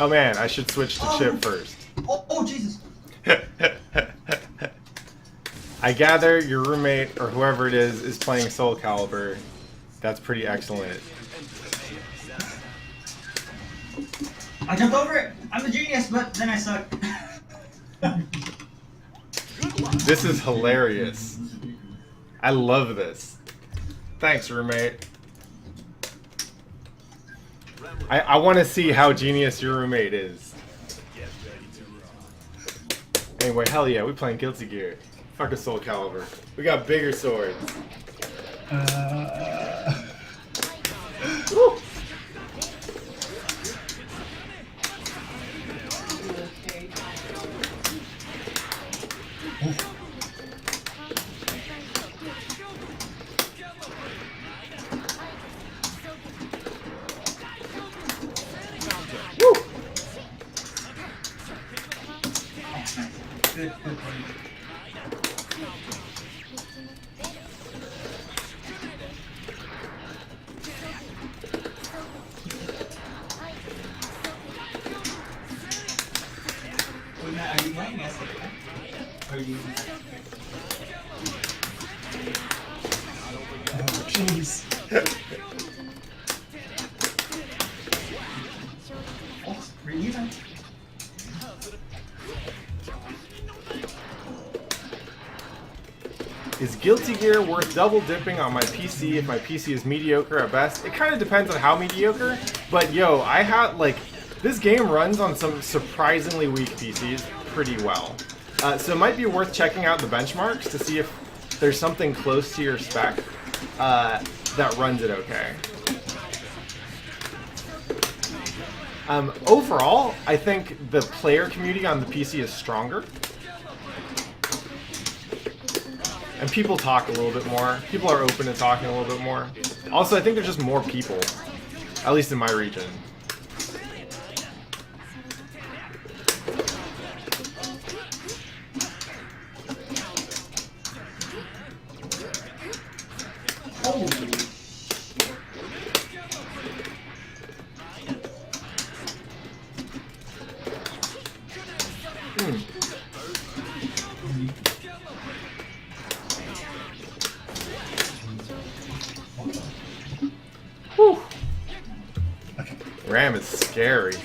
Oh man, I should switch to Chip first. Oh Jesus! I gather your roommate, or whoever it is playing Soul Calibur. That's pretty excellent. I jumped over it! I'm the genius, but then I suck. This is hilarious. I love this. Thanks, roommate. I want to see how genius your roommate is. Anyway, hell yeah, we playing Guilty Gear. Fuck a Soul Calibur. We got bigger swords. Woo! Good. Are you playing yesterday? Or are you? Oh, jeez. Oh, we're even. Is Guilty Gear worth double dipping on my PC if my PC is mediocre at best? It kind of depends on how mediocre, but yo, I have, like, this game runs on some surprisingly weak PCs pretty well. So it might be worth checking out the benchmarks to see if there's something close to your spec that runs it okay. Overall, I think the player community on the PC is stronger. And people talk a little bit more. People are open to talking a little bit more. Also, I think there's just more people, at least in my region. Whew. Ram is scary.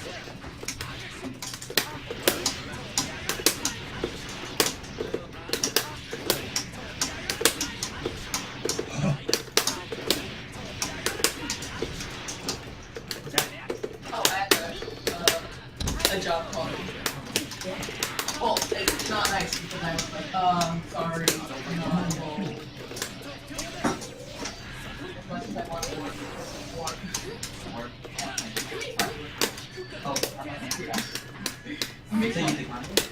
A job call. Well, it's not nice because I was like, sorry, no. As much as I want to work. Oh,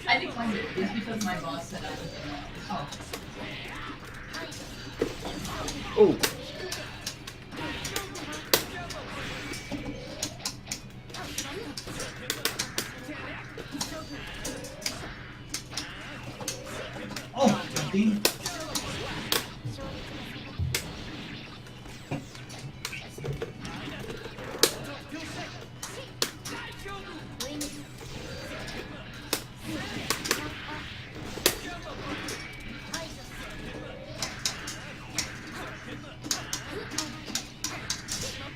I declined it. It's because my boss said I was Oh. oh, Dean.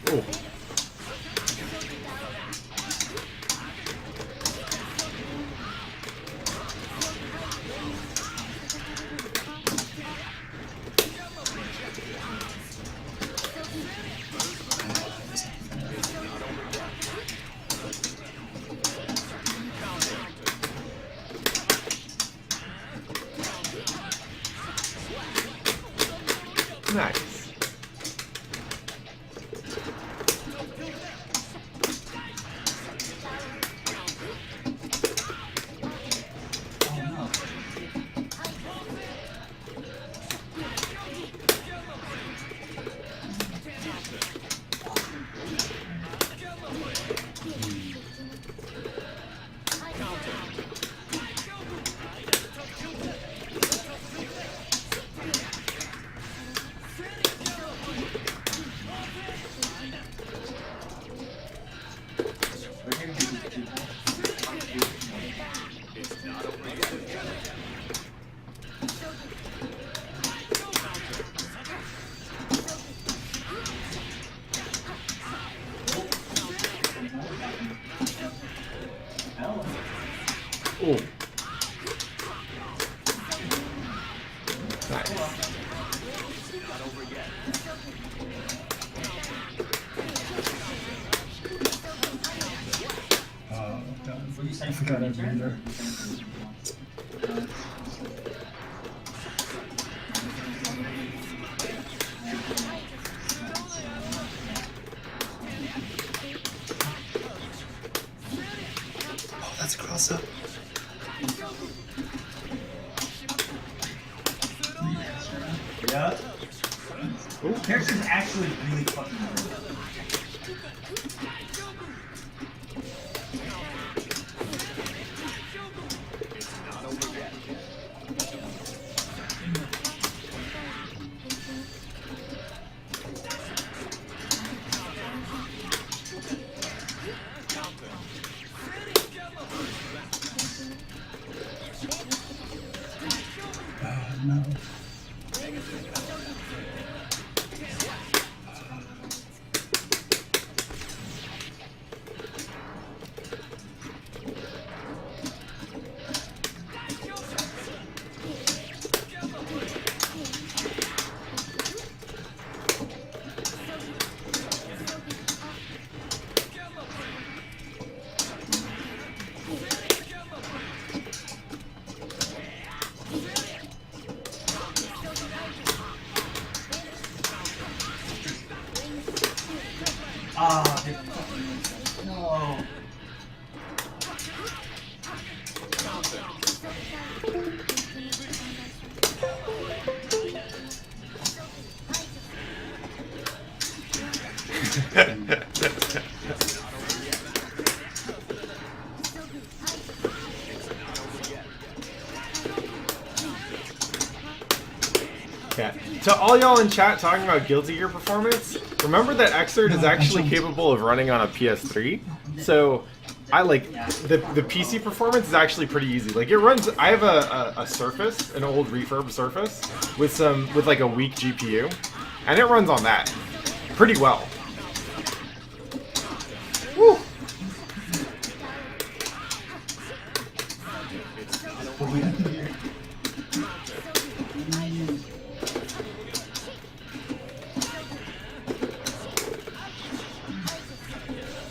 Oh. Ooh. Nice. I forgot I turned her. Oh, that's a cross up. Yeah. Character's actually really fucking good. No. Ah, no. Yeah. To all y'all in chat talking about Guilty Gear performance, remember that Xrd is actually capable of running on a PS3. So I like the PC performance is actually pretty easy. Like it runs. I have a Surface, an old refurb Surface with like a weak GPU, and it runs on that pretty well. Woo.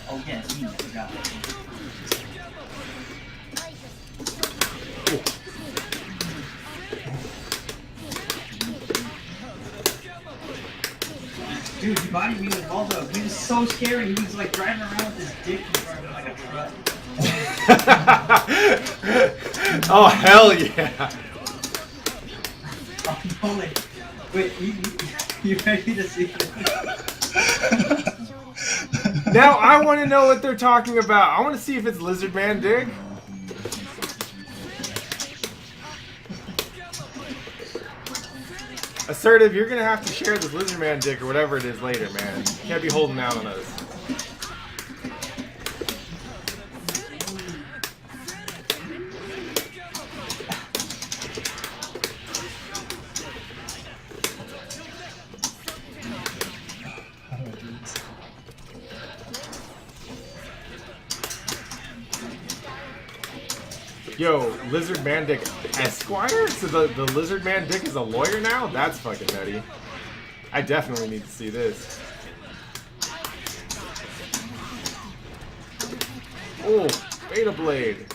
Oh yes, I forgot. Dude, he bodied me with Waldo. He was so scary. He was like driving around with his dick in front of him like a truck. Oh hell yeah! Oh, no, wait, you ready to see this? Now I want to know what they're talking about. I want to see if it's Lizard Man Dig. Assertive, you're gonna have to share this Lizard Man Dig or whatever it is later, man. You can't be holding out on us. How do I do this? Yo, Lizard Man Dick Esquire? So the Lizard Man Dick is a lawyer now? That's fucking nutty. I definitely need to see this. Oh, Beta Blade.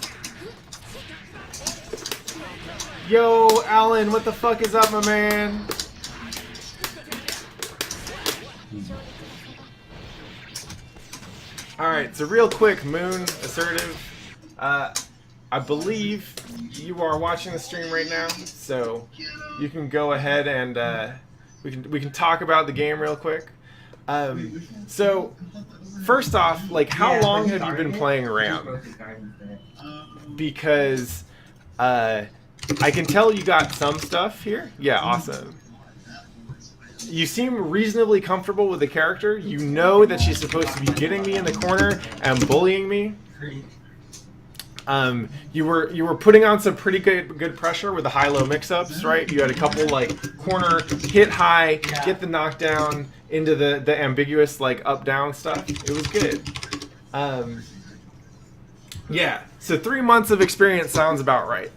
Yo, Alan, what the fuck is up, my man? Alright, so real quick, Moon, Assertive. I believe you are watching the stream right now, so you can go ahead and we can talk about the game real quick. So first off, like, how long have you been playing Ram? Because I can tell you got some stuff here. Yeah, awesome. You seem reasonably comfortable with the character. You know that she's supposed to be getting me in the corner and bullying me. Agreed. You were putting on some pretty good pressure with the high-low mix-ups, right? You had a couple like corner hit high, get the knockdown into the ambiguous like up-down stuff. It was good. Yeah, so 3 months of experience sounds about right.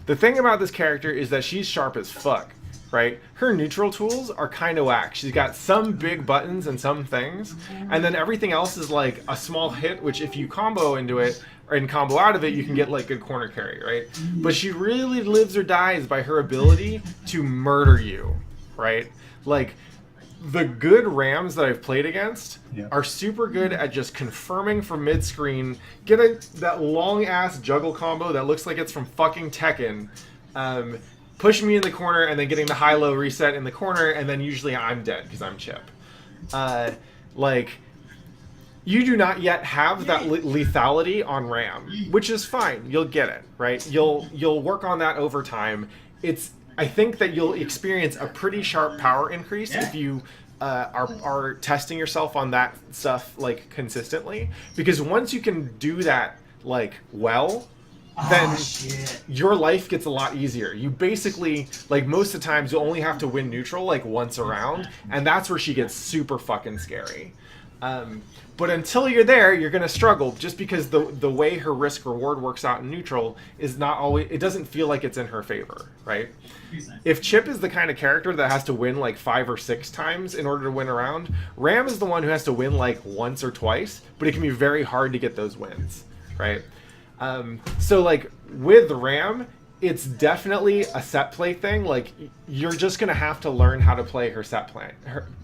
The thing about this character is that she's sharp as fuck, right? Her neutral tools are kind of whack. She's got some big buttons and some things, and then everything else is like a small hit, which if you combo into it, and combo out of it, you can get like good corner carry, right? But she really lives or dies by her ability to murder you, right? Like, the good Rams that I've played against are super good at just confirming from mid-screen, getting that long-ass juggle combo that looks like it's from fucking Tekken, pushing me in the corner, and then getting the high-low reset in the corner, and then usually I'm dead because I'm Chip. Like... You do not yet have that lethality on Ram, which is fine. You'll get it, right? You'll work on that over time. I think that you'll experience a pretty sharp power increase if you are testing yourself on that stuff like consistently. Because once you can do that like well, then your life gets a lot easier. You basically, like most of the times, you only have to win neutral like once around, and that's where she gets super fucking scary. But until you're there, you're going to struggle just because the way her risk reward works out in neutral is not always, it doesn't feel like it's in her favor, right? If Chip is the kind of character that has to win like 5 or 6 times in order to win a round, Ram is the one who has to win like once or twice, but it can be very hard to get those wins, right? So like with Ram, it's definitely a set play thing. Like you're just going to have to learn how to play her set play,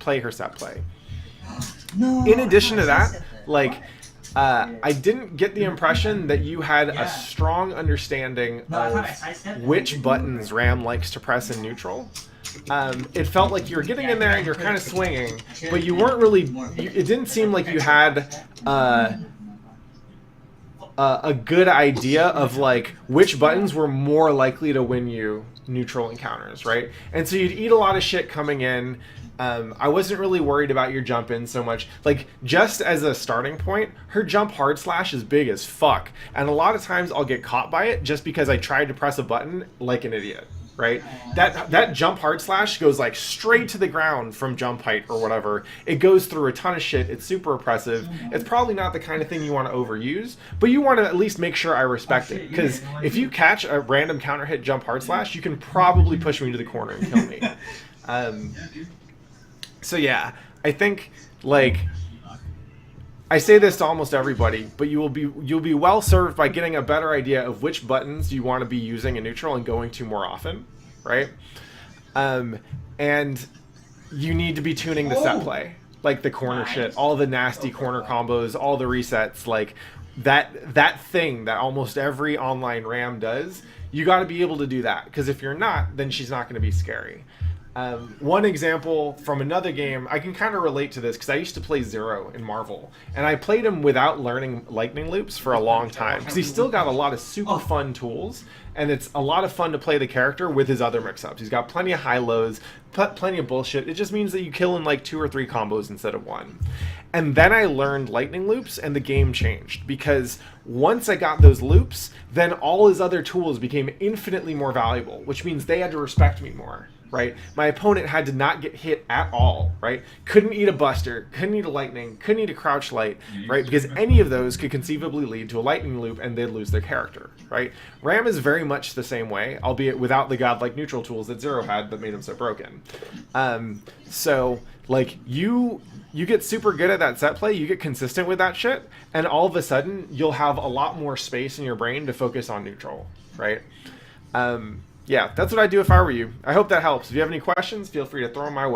play her set play. No. In addition to that, like, I didn't get the impression that you had a strong understanding of which buttons Ram likes to press in neutral. It felt like you were getting in there and you're kind of swinging, but you weren't really. It didn't seem like you had a good idea of like which buttons were more likely to win you neutral encounters, right? And so you'd eat a lot of shit coming in. I wasn't really worried about your jump in so much. Like, just as a starting point, her jump hard slash is big as fuck. And a lot of times I'll get caught by it just because I tried to press a button like an idiot, right? That jump hard slash goes like straight to the ground from jump height or whatever. It goes through a ton of shit. It's super oppressive. It's probably not the kind of thing you want to overuse, but you want to at least make sure I respect it. Because if you catch a random counter hit jump hard slash, you can probably push me to the corner and kill me. So yeah, I think like I say this to almost everybody, but you'll be well served by getting a better idea of which buttons you want to be using in neutral and going to more often, right? And you need to be tuning the set play, like the corner shit, all the nasty corner combos, all the resets, like that thing that almost every online Ram does. You got to be able to do that, because if you're not, then she's not going to be scary. One example from another game, I can kind of relate to this because I used to play Zero in Marvel, and I played him without learning lightning loops for a long time because he's still got a lot of super fun tools, and it's a lot of fun to play the character with his other mix-ups. He's got plenty of high-lows, plenty of bullshit. It just means that you kill in like 2 or 3 combos instead of 1. And then I learned lightning loops, and the game changed, because once I got those loops, then all his other tools became infinitely more valuable, which means they had to respect me more. Right? My opponent had to not get hit at all, right? Couldn't eat a buster, couldn't eat a lightning, couldn't eat a crouch light, right? Because any of those could conceivably lead to a lightning loop and they'd lose their character, right? Ram is very much the same way, albeit without the godlike neutral tools that Zero had that made him so broken. So, like, you get super good at that set play, you get consistent with that shit, and all of a sudden, you'll have a lot more space in your brain to focus on neutral, right? Yeah, that's what I'd do if I were you. I hope that helps. If you have any questions, feel free to throw them my way.